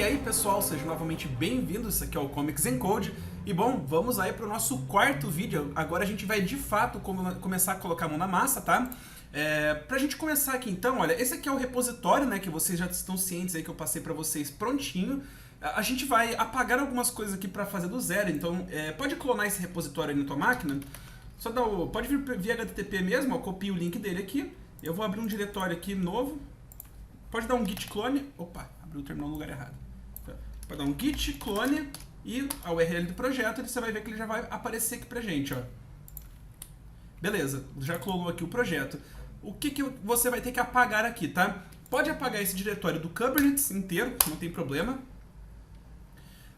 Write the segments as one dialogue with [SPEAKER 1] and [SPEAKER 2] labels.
[SPEAKER 1] aí pessoal, sejam novamente bem-vindos, isso aqui é o Comics and Code. E bom, vamos aí para o nosso quarto vídeo. Agora a gente vai de fato começar a colocar a mão na massa, tá? Pra gente começar aqui então, olha, esse aqui é o repositório, né, que vocês já estão cientes aí que eu passei para vocês prontinho. A gente vai apagar algumas coisas aqui para fazer do zero, então pode clonar esse repositório aí na tua máquina. Só dá pode vir via HTTP mesmo, ó, copia o link dele aqui. Eu vou abrir um diretório aqui novo. Pode dar um git clone. Opa, abriu o terminal no lugar errado. Pode dar um git clone e a URL do projeto, você vai ver que ele já vai aparecer aqui pra gente, ó. Beleza, já clonou aqui o projeto. O que você vai ter que apagar aqui, tá? Pode apagar esse diretório do Kubernetes inteiro, não tem problema.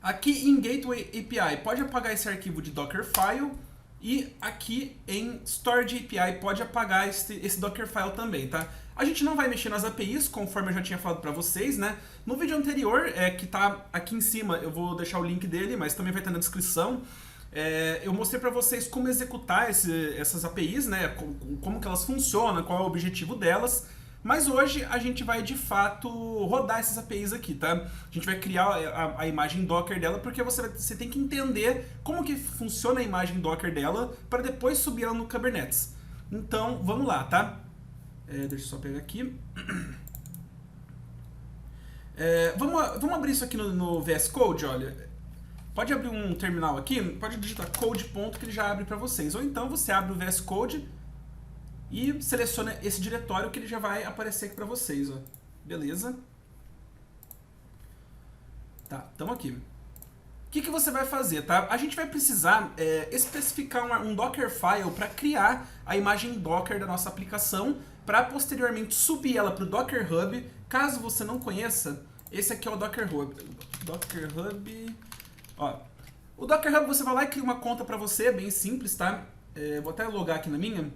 [SPEAKER 1] Aqui em Gateway API, pode apagar esse arquivo de Dockerfile. E aqui em Storage API pode apagar esse Dockerfile também, tá? A gente não vai mexer nas APIs, conforme eu já tinha falado pra vocês, né? No vídeo anterior, que tá aqui em cima, eu vou deixar o link dele, mas também vai estar na descrição. Eu mostrei pra vocês como executar essas APIs, né? Como que elas funcionam, qual é o objetivo delas. Mas hoje a gente vai de fato rodar essas APIs aqui, tá? A gente vai criar a imagem Docker dela, porque você tem que entender como que funciona a imagem Docker dela para depois subir ela no Kubernetes. Então, vamos lá, tá? Deixa eu só pegar aqui. Vamos abrir isso aqui no VS Code, olha. Pode abrir um terminal aqui, pode digitar code ponto que ele já abre para vocês. Ou então você abre o VS Code e seleciona esse diretório que ele já vai aparecer aqui para vocês, ó. Beleza? Tá, estamos aqui. O que você vai fazer, tá? A gente vai precisar especificar um Dockerfile para criar a imagem Docker da nossa aplicação, para posteriormente subir ela para o Docker Hub. Caso você não conheça, esse aqui é o Docker Hub. Docker Hub. Ó, o Docker Hub você vai lá e cria uma conta para você, é bem simples, tá? Vou até logar aqui na minha.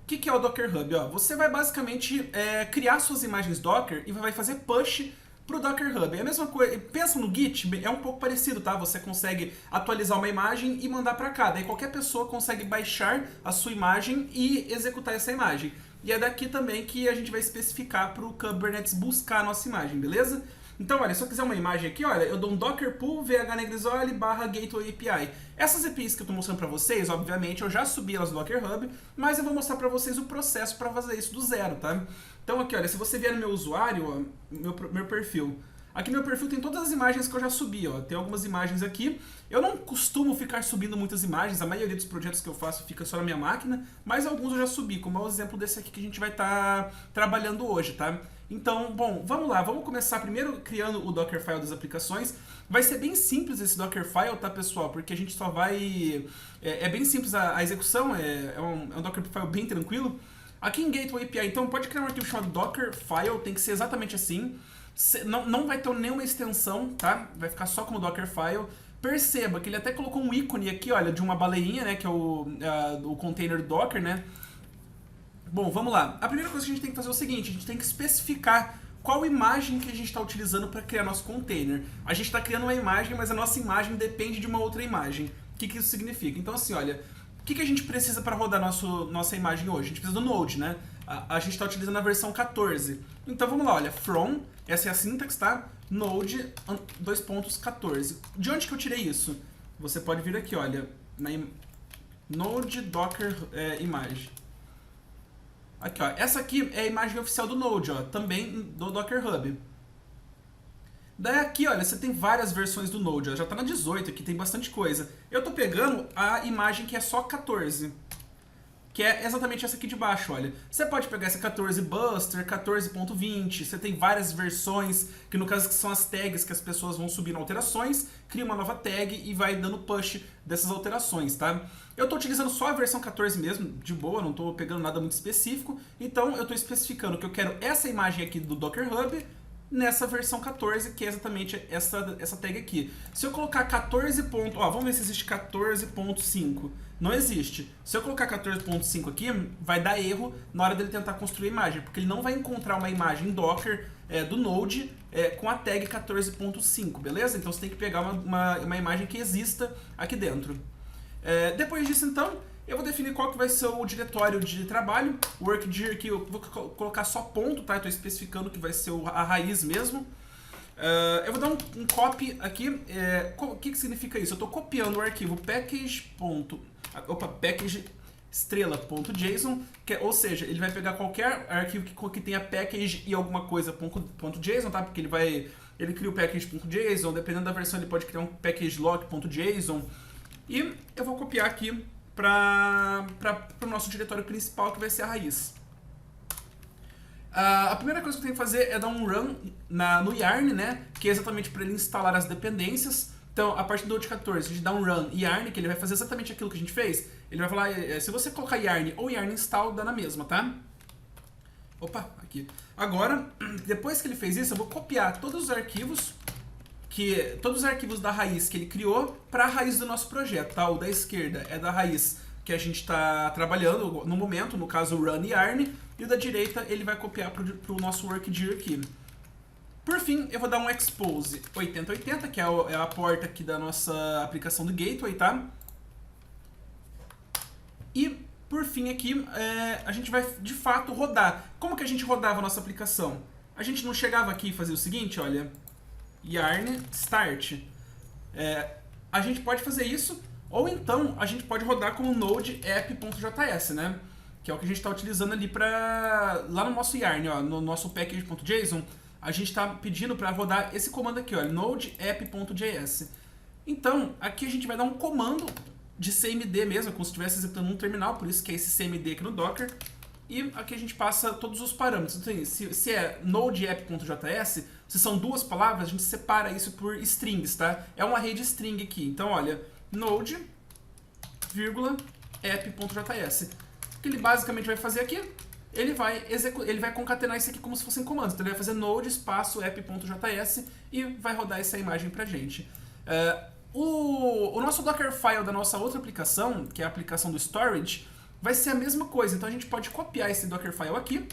[SPEAKER 1] O que é o Docker Hub? Ó, você vai basicamente criar suas imagens Docker e vai fazer push para o Docker Hub. É a mesma coisa, pensa no Git, é um pouco parecido, tá? Você consegue atualizar uma imagem e mandar para cá. Daí qualquer pessoa consegue baixar a sua imagem e executar essa imagem. E é daqui também que a gente vai especificar para o Kubernetes buscar a nossa imagem, beleza? Então, olha, se eu quiser uma imagem aqui, olha, eu dou um docker pool vhnegrisoli /gateway API. Essas APIs que eu estou mostrando para vocês, obviamente, eu já subi elas no Docker Hub, mas eu vou mostrar para vocês o processo para fazer isso do zero, tá? Então aqui, olha, se você vier no meu usuário, ó, meu perfil, aqui no meu perfil tem todas as imagens que eu já subi, ó. Tem algumas imagens aqui. Eu não costumo ficar subindo muitas imagens, a maioria dos projetos que eu faço fica só na minha máquina, mas alguns eu já subi, como é o exemplo desse aqui que a gente vai estar trabalhando hoje, tá? Então, bom, vamos lá, vamos começar primeiro criando o Dockerfile das aplicações. Vai ser bem simples esse Dockerfile, tá, pessoal? Porque a gente só vai... É bem simples a execução, é um Dockerfile bem tranquilo. Aqui em Gateway API, então, pode criar um arquivo chamado Dockerfile, tem que ser exatamente assim. Não vai ter nenhuma extensão, tá? Vai ficar só como Dockerfile. Perceba que ele até colocou um ícone aqui, olha, de uma baleinha, né, que é o container Docker, né? Bom, vamos lá. A primeira coisa que a gente tem que fazer é o seguinte, a gente tem que especificar qual imagem que a gente está utilizando para criar nosso container. A gente está criando uma imagem, mas a nossa imagem depende de uma outra imagem. O que isso significa? Então assim, olha, o que a gente precisa para rodar nossa imagem hoje? A gente precisa do Node, né? A gente está utilizando a versão 14. Então vamos lá, olha, from, essa é a sintaxe, tá? Node, 2.14. De onde que eu tirei isso? Você pode vir aqui, olha, na Node Docker imagem. Aqui, ó, essa aqui é a imagem oficial do Node, ó, também do Docker Hub. Daí aqui, olha, você tem várias versões do Node, ó, já tá na 18 aqui, tem bastante coisa. Eu tô pegando a imagem que é só 14, que é exatamente essa aqui de baixo, olha. Você pode pegar essa 14 Buster, 14.20, você tem várias versões, que no caso são as tags que as pessoas vão subindo alterações, cria uma nova tag e vai dando push dessas alterações, tá? Eu estou utilizando só a versão 14 mesmo, de boa, não estou pegando nada muito específico, então eu estou especificando que eu quero essa imagem aqui do Docker Hub nessa versão 14, que é exatamente essa tag aqui. Se eu colocar 14. Vamos ver se existe 14.5. Não existe. Se eu colocar 14.5 aqui, vai dar erro na hora dele tentar construir a imagem, porque ele não vai encontrar uma imagem Docker do Node com a tag 14.5, beleza? Então você tem que pegar uma imagem que exista aqui dentro. Depois disso, então, Eu vou definir qual que vai ser o diretório de trabalho. O workdir aqui eu vou colocar só ponto, tá? Estou especificando que vai ser a raiz mesmo. Eu vou dar um copy aqui. O que significa isso? Eu estou copiando o arquivo package.estrela.json, ou seja, ele vai pegar qualquer arquivo que tenha package e alguma coisa .json, tá? Porque ele cria o package.json, dependendo da versão ele pode criar um package log.json. E eu vou copiar aqui para o nosso diretório principal, que vai ser a raiz. A primeira coisa que eu tenho que fazer é dar um run no yarn, né? Que é exatamente para ele instalar as dependências. Então, a partir do Node 14, a gente dá um run yarn, que ele vai fazer exatamente aquilo que a gente fez. Ele vai falar, se você colocar yarn ou yarn install, dá na mesma, tá? Opa, aqui. Agora, depois que ele fez isso, eu vou copiar todos os arquivos da raiz que ele criou para a raiz do nosso projeto, tá? O da esquerda é da raiz que a gente está trabalhando no momento, no caso o run yarn, e o da direita ele vai copiar para o nosso workdir aqui. Por fim, eu vou dar um expose 8080, que é a porta aqui da nossa aplicação do gateway, tá? E por fim aqui, a gente vai de fato rodar. Como que a gente rodava a nossa aplicação? A gente não chegava aqui e fazia o seguinte, olha, yarn start. A gente pode fazer isso, ou então a gente pode rodar como node app.js, né? Que é o que a gente está utilizando ali lá no nosso yarn, ó, no nosso package.json, a gente está pedindo para rodar esse comando aqui, ó, node app.js. Então, aqui a gente vai dar um comando de cmd mesmo, como se estivesse executando um terminal, por isso que é esse cmd aqui no Docker. E aqui a gente passa todos os parâmetros. Então, se é node app.js, se são duas palavras, a gente separa isso por strings, tá? É uma array de string aqui. Então, olha, node, vírgula, app.js. O que ele basicamente vai fazer aqui? Ele vai concatenar isso aqui como se fossem comandos. Então, ele vai fazer node espaço app.js e vai rodar essa imagem pra gente. O nosso Dockerfile da nossa outra aplicação, que é a aplicação do storage, vai ser a mesma coisa. Então a gente pode copiar esse Dockerfile aqui.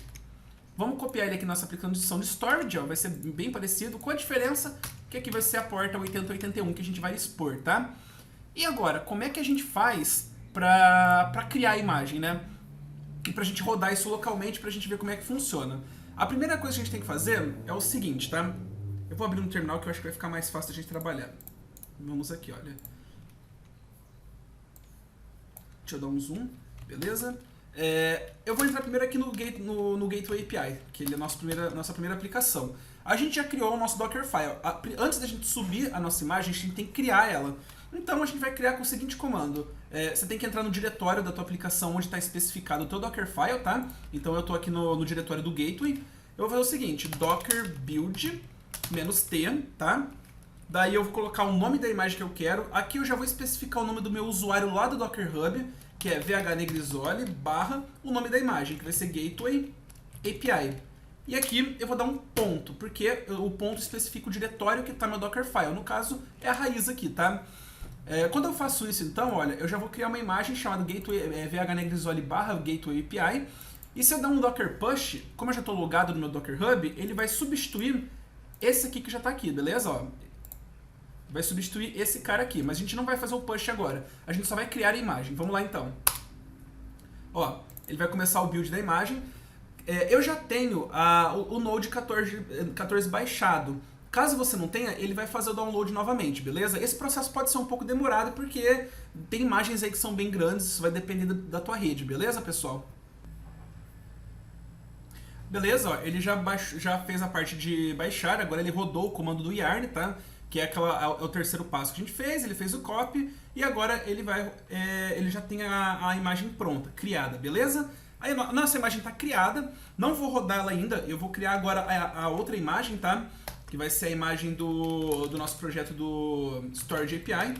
[SPEAKER 1] Vamos copiar ele aqui na nossa aplicação de storage, ó, vai ser bem parecido, com a diferença que aqui vai ser a porta 8081 que a gente vai expor, tá? E agora, como é que a gente faz para criar a imagem, né? E pra gente rodar isso localmente, pra gente ver como é que funciona. A primeira coisa que a gente tem que fazer é o seguinte, tá? Eu vou abrir um terminal que eu acho que vai ficar mais fácil a gente trabalhar. Vamos aqui, olha. Deixa eu dar um zoom, beleza? Eu vou entrar primeiro aqui no Gateway API, que ele é a nossa primeira aplicação. A gente já criou o nosso Dockerfile. Antes da gente subir a nossa imagem, a gente tem que criar ela. Então a gente vai criar com o seguinte comando. Você tem que entrar no diretório da tua aplicação onde está especificado o teu Dockerfile, tá? Então eu estou aqui no diretório do Gateway. Eu vou fazer o seguinte, docker build -t, tá? Daí eu vou colocar o nome da imagem que eu quero. Aqui eu já vou especificar o nome do meu usuário lá do Docker Hub, que é vhnegrisoli / o nome da imagem, que vai ser Gateway API. E aqui eu vou dar um ponto, porque o ponto especifica o diretório que está meu Dockerfile. No caso, é a raiz aqui, tá? Quando eu faço isso, então, olha, eu já vou criar uma imagem chamada Gateway, vhnegrisoli / Gateway API. E se eu der um Docker Push, como eu já estou logado no meu Docker Hub, ele vai substituir esse aqui que já está aqui, beleza? Ó, vai substituir esse cara aqui, mas a gente não vai fazer o push agora. A gente só vai criar a imagem. Vamos lá então. Ó, ele vai começar o build da imagem. Eu já tenho o Node 14 baixado. Caso você não tenha, ele vai fazer o download novamente, beleza? Esse processo pode ser um pouco demorado porque tem imagens aí que são bem grandes, isso vai depender da tua rede, beleza, pessoal? Beleza, ó, ele já fez a parte de baixar, agora ele rodou o comando do yarn, tá? Que é o terceiro passo que a gente fez, ele fez o copy e agora ele já tem a imagem pronta, criada, beleza? Aí a nossa imagem está criada, não vou rodar ela ainda, eu vou criar agora a outra imagem, tá? Que vai ser a imagem do nosso projeto do Storage API.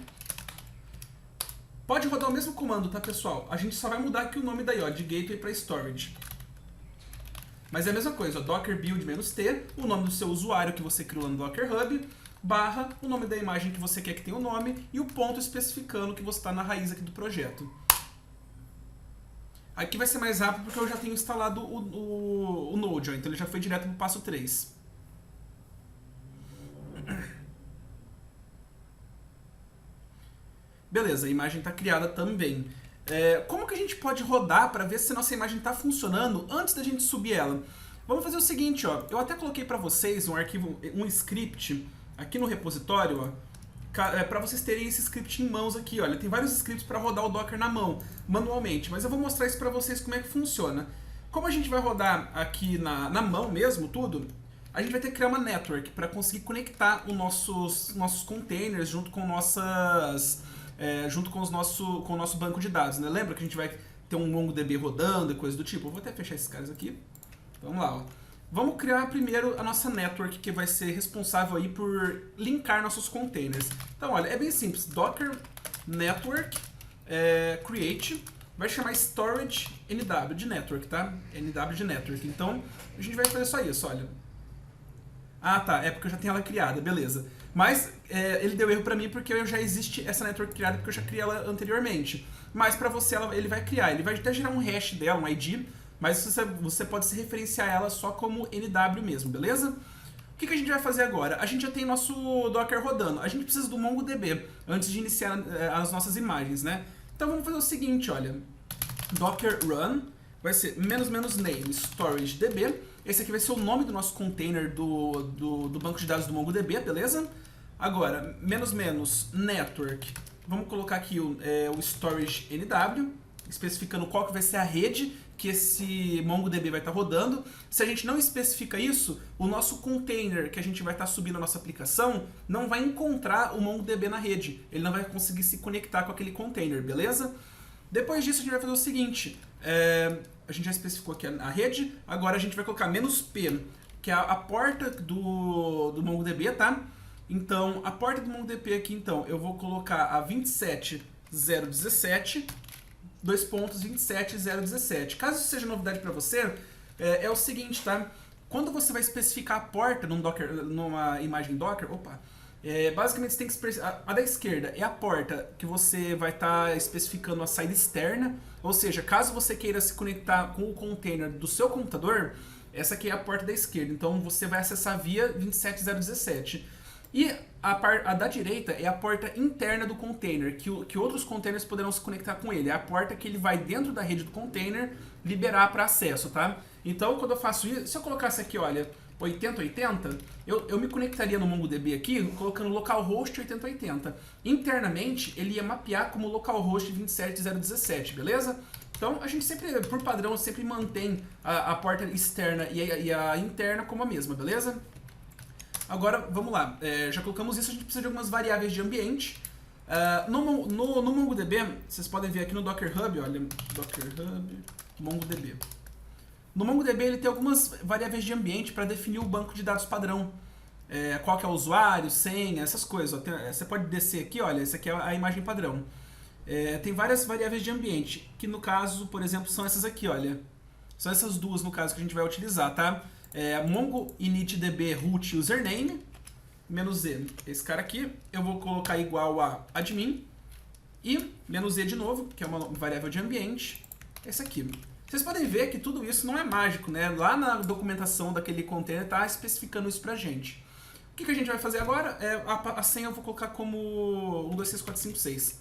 [SPEAKER 1] Pode rodar o mesmo comando, tá, pessoal? A gente só vai mudar aqui o nome daí, ó, de Gateway para Storage. Mas é a mesma coisa, ó, docker build -t, o nome do seu usuário que você criou no Docker Hub, / o nome da imagem que você quer que tenha o nome e o ponto especificando que você está na raiz aqui do projeto. Aqui vai ser mais rápido porque eu já tenho instalado o Node, ó, então ele já foi direto para o passo 3. Beleza, a imagem está criada também. como que a gente pode rodar para ver se nossa imagem está funcionando antes da gente subir ela? Vamos fazer o seguinte, ó. Eu até coloquei para vocês um arquivo, um script aqui no repositório, ó, para vocês terem esse script em mãos aqui, olha. Tem vários scripts para rodar o Docker na mão, manualmente, mas eu vou mostrar isso para vocês como é que funciona. Como a gente vai rodar aqui na mão mesmo, tudo, a gente vai ter que criar uma network para conseguir conectar os nossos containers junto com nossas... junto com o nosso banco de dados, né? Lembra que a gente vai ter um MongoDB rodando e coisa do tipo? Eu vou até fechar esses caras aqui. Vamos lá, ó. Vamos criar primeiro a nossa network, que vai ser responsável aí por linkar nossos containers. Então, olha, é bem simples. Docker network create, vai chamar storage NW de network, tá? NW de network. Então, a gente vai fazer só isso, olha. Ah, tá, é porque eu já tenho ela criada, beleza. Mas ele deu erro pra mim porque já existe essa network criada, porque eu já criei ela anteriormente. Mas pra você, ele vai criar, ele vai até gerar um hash dela, um ID, mas você pode se referenciar ela só como NW mesmo, beleza? O que a gente vai fazer agora? A gente já tem nosso Docker rodando, a gente precisa do MongoDB antes de iniciar as nossas imagens, né? Então vamos fazer o seguinte, olha, docker run vai ser --name storage db. Esse aqui vai ser o nome do nosso container do banco de dados do MongoDB, beleza? Agora, --network, vamos colocar aqui o storage NW, especificando qual que vai ser a rede que esse MongoDB vai estar rodando. Se a gente não especifica isso, o nosso container que a gente vai estar subindo a nossa aplicação não vai encontrar o MongoDB na rede. Ele não vai conseguir se conectar com aquele container, beleza? Depois disso, a gente vai fazer o seguinte. A gente já especificou aqui a rede, agora a gente vai colocar -p, que é a porta do MongoDB, tá? Então, a porta do MongoDB aqui, então, eu vou colocar a 27017, 2.27017. Caso isso seja novidade para você, é o seguinte, tá? Quando você vai especificar a porta numa imagem Docker, basicamente você tem que especificar, a da esquerda é a porta que você vai estar especificando a saída externa, ou seja, caso você queira se conectar com o container do seu computador, essa aqui é a porta da esquerda, então você vai acessar via 27017. E a da direita é a porta interna do container, que outros containers poderão se conectar com ele. É a porta que ele vai dentro da rede do container liberar para acesso, tá? Então, quando eu faço isso, se eu colocasse aqui, olha, 8080, eu me conectaria no MongoDB aqui, colocando localhost 8080. Internamente, ele ia mapear como localhost 27017, beleza? Então, a gente sempre, por padrão, sempre mantém a porta externa e a interna como a mesma, beleza? Agora, vamos lá. Já colocamos isso, a gente precisa de algumas variáveis de ambiente. No MongoDB, vocês podem ver aqui no Docker Hub, olha, Docker Hub, MongoDB. No MongoDB ele tem algumas variáveis de ambiente para definir o banco de dados padrão. Qual que é o usuário, senha, essas coisas. Você pode descer aqui, olha, essa aqui é a imagem padrão. Tem várias variáveis de ambiente, que no caso, por exemplo, são essas aqui, olha. São essas duas, no caso, que a gente vai utilizar, tá? Mongo initdb root username, -e, esse cara aqui, eu vou colocar igual a admin, e -e de novo, que é uma variável de ambiente, esse aqui. Vocês podem ver que tudo isso não é mágico, né? Lá na documentação daquele container está especificando isso pra gente. O que a gente vai fazer agora? A senha eu vou colocar como 123456.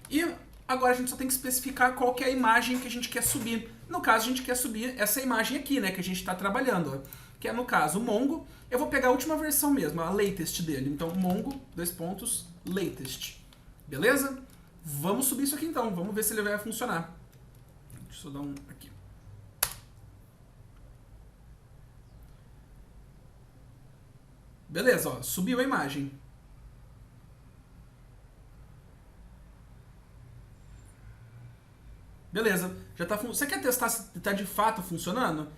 [SPEAKER 1] E agora a gente só tem que especificar qual que é a imagem que a gente quer subir. No caso, a gente quer subir essa imagem aqui, né, que a gente está trabalhando, ó, que é, no caso, o Mongo. Eu vou pegar a última versão mesmo, a latest dele. Então, Mongo, latest. Beleza? Vamos subir isso aqui então, vamos ver se ele vai funcionar. Deixa eu só dar um aqui. Beleza, ó, subiu a imagem. Beleza, já tá Você quer testar se tá de fato funcionando?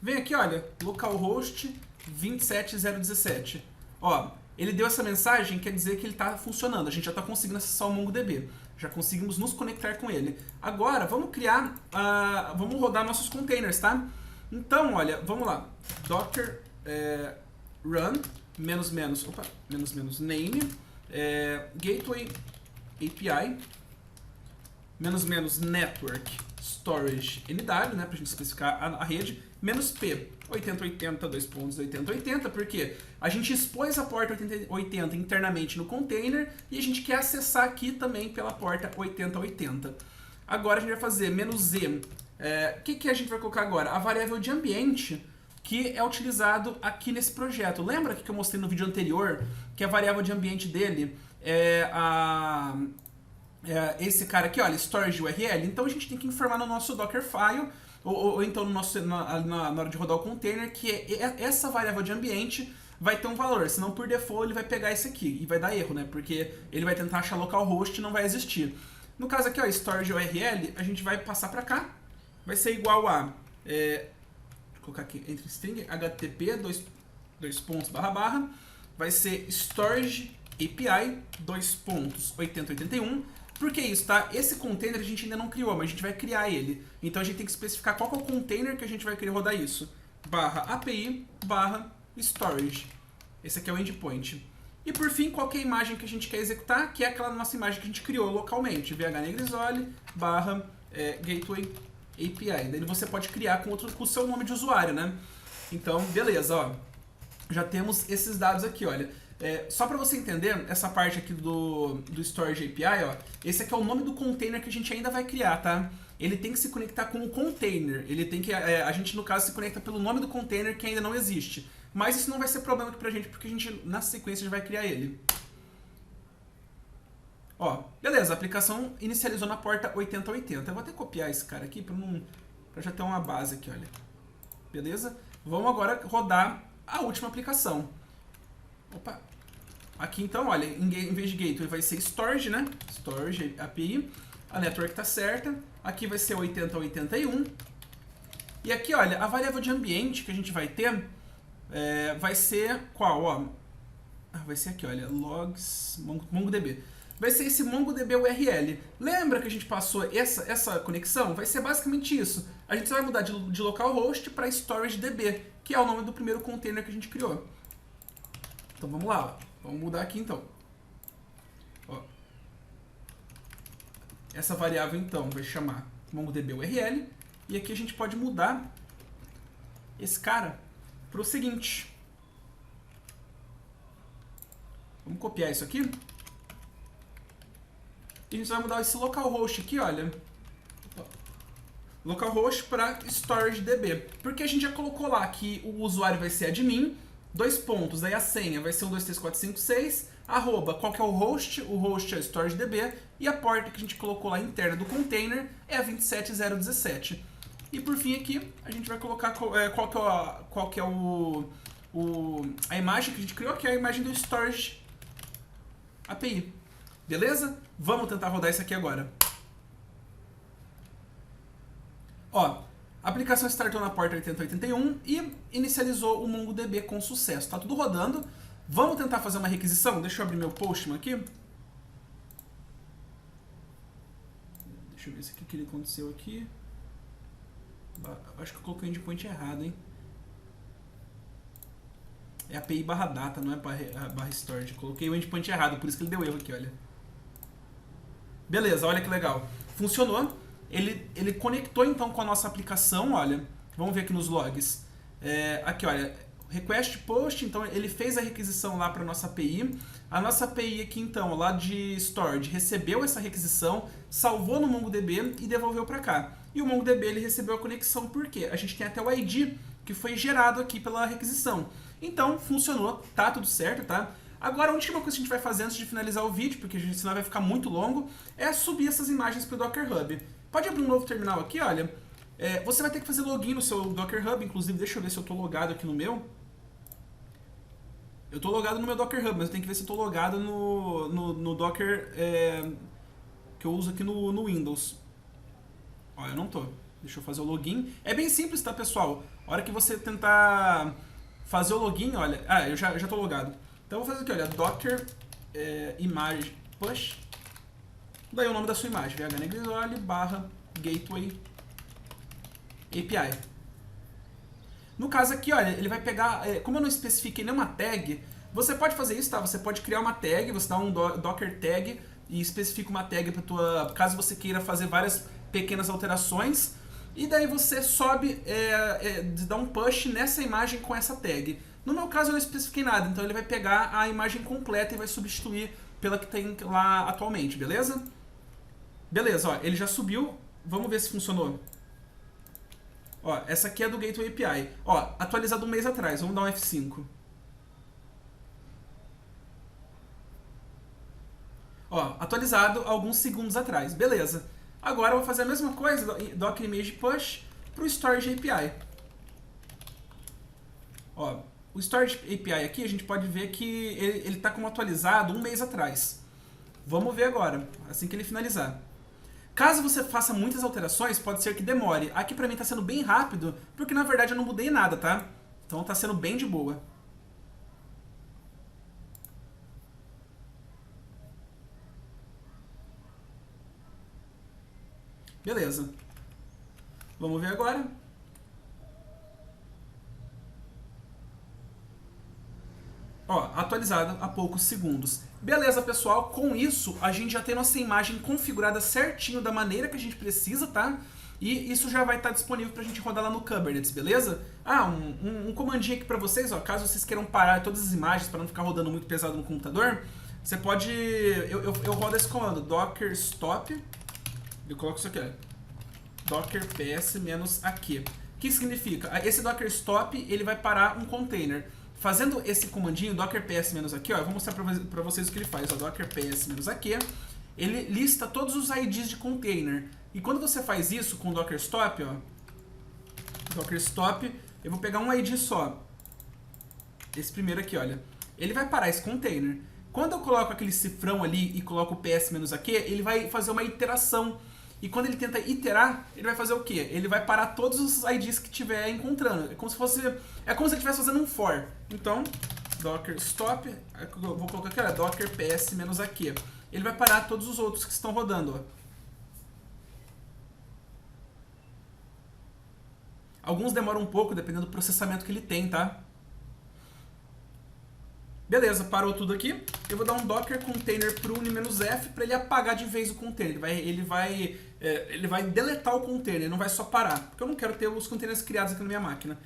[SPEAKER 1] Vem aqui, olha, localhost 27017. Ó, ele deu essa mensagem, quer dizer que ele tá funcionando. A gente já tá conseguindo acessar o MongoDB. Já conseguimos nos conectar com ele. Agora, vamos criar, vamos rodar nossos containers, tá? Então, olha, vamos lá. Docker run --name gateway API --network storage NW, né, pra gente especificar a rede, -p 8080 2.8080, porque a gente expôs a porta 8080 internamente no container e a gente quer acessar aqui também pela porta 8080. Agora a gente vai fazer "-z". O que a gente vai colocar agora? A variável de ambiente que é utilizado aqui nesse projeto. Lembra que eu mostrei no vídeo anterior que a variável de ambiente dele é esse cara aqui, olha, storage URL? Então a gente tem que informar no nosso Dockerfile, ou então no nosso, na hora de rodar o container, que essa variável de ambiente vai ter um valor, senão por default ele vai pegar esse aqui e vai dar erro, né? Porque ele vai tentar achar localhost e não vai existir. No caso aqui, ó, storage URL, a gente vai passar para cá, vai ser igual a, vou colocar aqui entre string, http, dois pontos, barra, barra, vai ser storage API, 2.8081. Por que isso, tá? Esse container a gente ainda não criou, mas a gente vai criar ele. Então a gente tem que especificar qual que é o container que a gente vai querer rodar isso. Barra API, barra storage. Esse aqui é o endpoint. E por fim, qual que é a imagem que a gente quer executar, que é aquela nossa imagem que a gente criou localmente. vhnegrisole, barra gateway API. Daí você pode criar com o seu nome de usuário, né? Então, beleza, ó. Já temos esses dados aqui, olha. Só para você entender, essa parte aqui do Storage API, ó, esse aqui é o nome do container que a gente ainda vai criar, tá? Ele tem que se conectar com o container, ele tem que, a gente no caso se conecta pelo nome do container que ainda não existe. Mas isso não vai ser problema aqui pra gente, porque a gente na sequência já vai criar ele. Ó, beleza, a aplicação inicializou na porta 8080. Eu vou até copiar esse cara aqui pra já ter uma base aqui, olha. Beleza? Vamos agora rodar a última aplicação. Opa! Aqui então, olha, em vez de gateway vai ser storage, né? Storage API. A network tá certa. Aqui vai ser 8081. E aqui, olha, a variável de ambiente que a gente vai ter vai ser qual? Ó, vai ser aqui, olha, logs MongoDB. Vai ser esse MongoDB URL. Lembra que a gente passou essa conexão? Vai ser basicamente isso. A gente só vai mudar de localhost para StorageDB, que é o nome do primeiro container que a gente criou. Então vamos lá, ó. Vamos mudar aqui então. Ó. Essa variável então vai chamar MongoDB URL. E aqui a gente pode mudar esse cara para o seguinte. Vamos copiar isso aqui. E a gente vai mudar esse localhost aqui, olha. Localhost para StorageDB. Porque a gente já colocou lá que o usuário vai ser admin, dois pontos, aí a senha vai ser 1234556, arroba, qual que é o host é o StorageDB, e a porta que a gente colocou lá interna do container é a 27017. E por fim aqui, a gente vai colocar qual que é a imagem que a gente criou, que é a imagem do Storage API. Beleza? Vamos tentar rodar isso aqui agora. Ó, a aplicação startou na porta 8081 e inicializou o MongoDB com sucesso. Tá tudo rodando. Vamos tentar fazer uma requisição? Deixa eu abrir meu Postman aqui. Deixa eu ver se o que aconteceu aqui. Acho que eu coloquei o endpoint errado, hein? É API barra data, não é barra storage. Coloquei o endpoint errado, por isso que ele deu erro aqui, olha. Beleza, olha que legal. Funcionou. Ele conectou então com a nossa aplicação, olha. Vamos ver aqui nos logs. Aqui, olha. Request post, então ele fez a requisição lá para a nossa API. A nossa API aqui então, lá de storage, recebeu essa requisição, salvou no MongoDB e devolveu para cá. E o MongoDB ele recebeu a conexão por quê? A gente tem até o ID que foi gerado aqui pela requisição. Então, funcionou, tá tudo certo, tá? Agora, a última coisa que a gente vai fazer antes de finalizar o vídeo, porque senão vai ficar muito longo, é subir essas imagens para o Docker Hub. Pode abrir um novo terminal aqui, olha. Você vai ter que fazer login no seu Docker Hub, inclusive, deixa eu ver se eu estou logado aqui no meu. Eu estou logado no meu Docker Hub, mas eu tenho que ver se eu estou logado no Docker que eu uso aqui no Windows. Ó, eu não tô. Deixa eu fazer o login. É bem simples, tá, pessoal? A hora que você tentar fazer o login, olha... Ah, eu já tô logado. Então eu vou fazer aqui, olha, docker image push. Daí o nome da sua imagem, vhnegrisole barra gateway API. No caso aqui, olha, ele vai pegar... como eu não especifiquei nenhuma tag, você pode fazer isso, tá? Você pode criar uma tag, você dá um docker tag e especifica uma tag para tua... Caso você queira fazer várias pequenas alterações. E daí você sobe, dá um push nessa imagem com essa tag. No meu caso eu não especifiquei nada, então ele vai pegar a imagem completa e vai substituir pela que tem lá atualmente, beleza? Beleza, ó, ele já subiu. Vamos ver se funcionou. Ó, essa aqui é do Gateway API. Ó, atualizado um mês atrás. Vamos dar um F5. Ó, atualizado alguns segundos atrás. Beleza. Agora eu vou fazer a mesma coisa, Docker Image Push, para o Storage API. Ó, o Storage API aqui, a gente pode ver que ele está como atualizado um mês atrás. Vamos ver agora, assim que ele finalizar. Caso você faça muitas alterações, pode ser que demore. Aqui pra mim tá sendo bem rápido, porque na verdade eu não mudei nada, tá? Então tá sendo bem de boa. Beleza. Vamos ver agora. Ó, atualizado há poucos segundos. Beleza, pessoal, com isso a gente já tem nossa imagem configurada certinho da maneira que a gente precisa, tá? E isso já vai estar disponível pra gente rodar lá no Kubernetes, beleza? Ah, um comandinho aqui pra vocês, ó, caso vocês queiram parar todas as imagens para não ficar rodando muito pesado no computador, você pode... Eu rodo esse comando, docker stop, eu coloco isso aqui, ó, docker ps-aqui. O que significa? Esse docker stop, ele vai parar um container. Fazendo esse comandinho, docker ps-aqui, ó, eu vou mostrar pra vocês o que ele faz. Ó, docker ps-aqui, ele lista todos os IDs de container. E quando você faz isso com o docker stop, ó, docker stop, eu vou pegar um ID só. Esse primeiro aqui, olha. Ele vai parar esse container. Quando eu coloco aquele cifrão ali e coloco o ps-aqui, ele vai fazer uma iteração. E quando ele tenta iterar, ele vai fazer o quê? Ele vai parar todos os IDs que estiver encontrando. É como se fosse... É como se ele estivesse fazendo um for. Então, docker stop, vou colocar aqui, olha, docker ps-aqui. Ele vai parar todos os outros que estão rodando, ó. Alguns demoram um pouco, dependendo do processamento que ele tem, tá? Beleza, parou tudo aqui. Eu vou dar um docker container prune-f para ele apagar de vez o container. Ele vai deletar o container, ele não vai só parar. Porque eu não quero ter os containers criados aqui na minha máquina.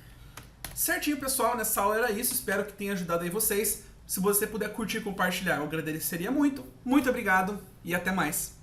[SPEAKER 1] Certinho, pessoal. Nessa aula era isso. Espero que tenha ajudado aí vocês. Se você puder curtir e compartilhar, eu agradeceria muito. Muito obrigado e até mais.